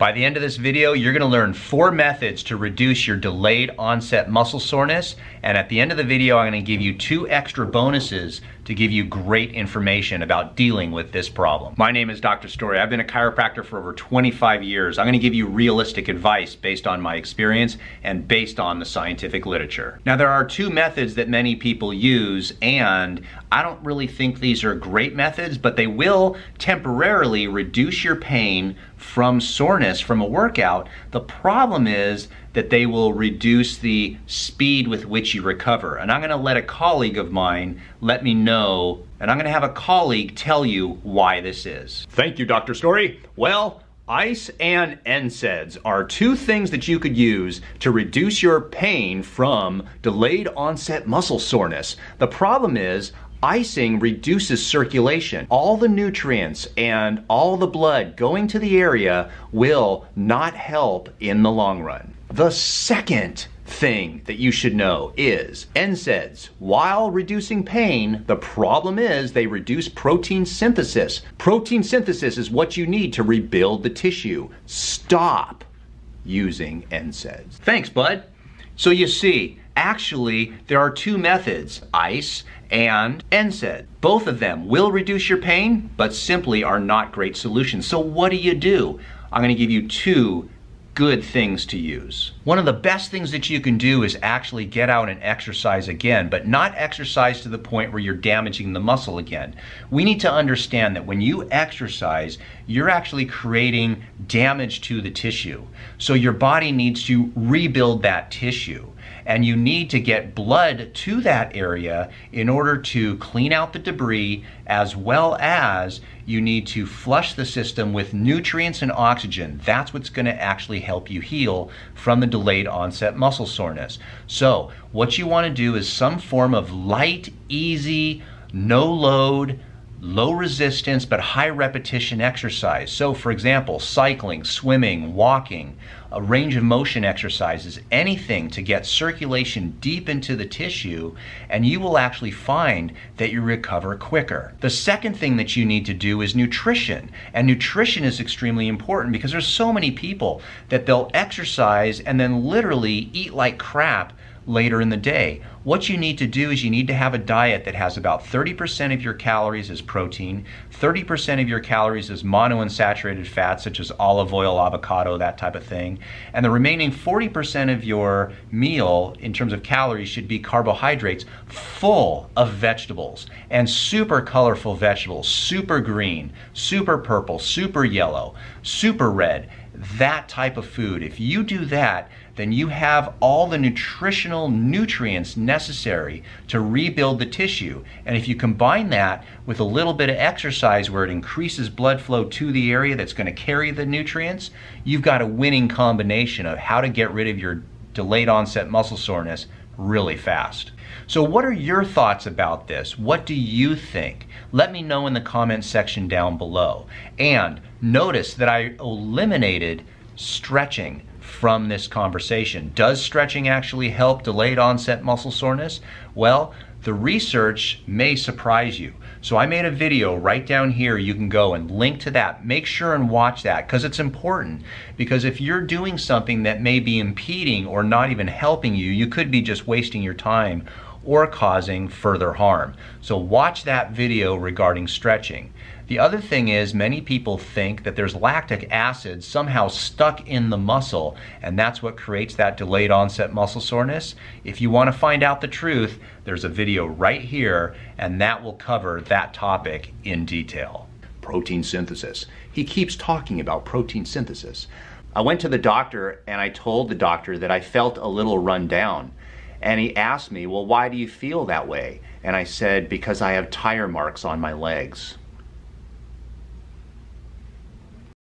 By the end of this video, you're gonna learn 4 methods to reduce your delayed onset muscle soreness. And at the end of the video, I'm gonna give you 2 extra bonuses to give you great information about dealing with this problem. My name is Dr. Story. I've been a chiropractor for over 25 years. I'm gonna give you realistic advice based on my experience and based on the scientific literature. Now, there are 2 methods that many people use, and I don't really think these are great methods, but they will temporarily reduce your pain from soreness from a workout. The problem is that they will reduce the speed with which you recover. And I'm gonna let a colleague of mine let me know, and I'm gonna have a colleague tell you why this is. Thank you, Dr. Story. Well, ice and NSAIDs are 2 things that you could use to reduce your pain from delayed onset muscle soreness. The problem is, icing reduces circulation. All the nutrients and all the blood going to the area will not help in the long run. The second thing that you should know is NSAIDs, while reducing pain, the problem is they reduce protein synthesis. Protein synthesis is what you need to rebuild the tissue. Stop using NSAIDs. Thanks, bud. So you see, actually, there are 2 methods, ice and NSAID. Both of them will reduce your pain, but simply are not great solutions. So what do? I'm gonna give you 2 good things to use. One of the best things that you can do is actually get out and exercise again, but not exercise to the point where you're damaging the muscle again. We need to understand that when you exercise, you're actually creating damage to the tissue. So your body needs to rebuild that tissue. And you need to get blood to that area in order to clean out the debris, as well as you need to flush the system with nutrients and oxygen. That's what's going to actually help you heal from the delayed onset muscle soreness. So what you want to do is some form of light, easy, no load, low resistance but high repetition exercise. So for example, cycling, swimming, walking, a range of motion exercises, anything to get circulation deep into the tissue, and you will actually find that you recover quicker. The second thing that you need to do is nutrition. And nutrition is extremely important because there's so many people that they'll exercise and then literally eat like crap later in the day. What you need to do is you need to have a diet that has about 30% of your calories as protein, 30% of your calories as monounsaturated fats such as olive oil, avocado, that type of thing, and the remaining 40% of your meal in terms of calories should be carbohydrates full of vegetables, and super colorful vegetables, super green, super purple, super yellow, super red, that type of food. If you do that, then you have all the nutritional nutrients necessary to rebuild the tissue. And if you combine that with a little bit of exercise where it increases blood flow to the area that's going to carry the nutrients, you've got a winning combination of how to get rid of your delayed onset muscle soreness really fast. So what are your thoughts about this? What do you think? Let me know in the comments section down below. And notice that I eliminated stretching from this conversation. Does stretching actually help delayed onset muscle soreness? Well, the research may surprise you. So I made a video right down here. You can go and link to that. Make sure and watch that because it's important. Because if you're doing something that may be impeding or not even helping you, you could be just wasting your time or causing further harm. So watch that video regarding stretching. The other thing is many people think that there's lactic acid somehow stuck in the muscle, and that's what creates that delayed onset muscle soreness. If you want to find out the truth, there's a video right here, and that will cover that topic in detail. Protein synthesis. He keeps talking about protein synthesis. I went to the doctor and I told the doctor that I felt a little run down. And he asked me, well, why do you feel that way? And I said, because I have tire marks on my legs.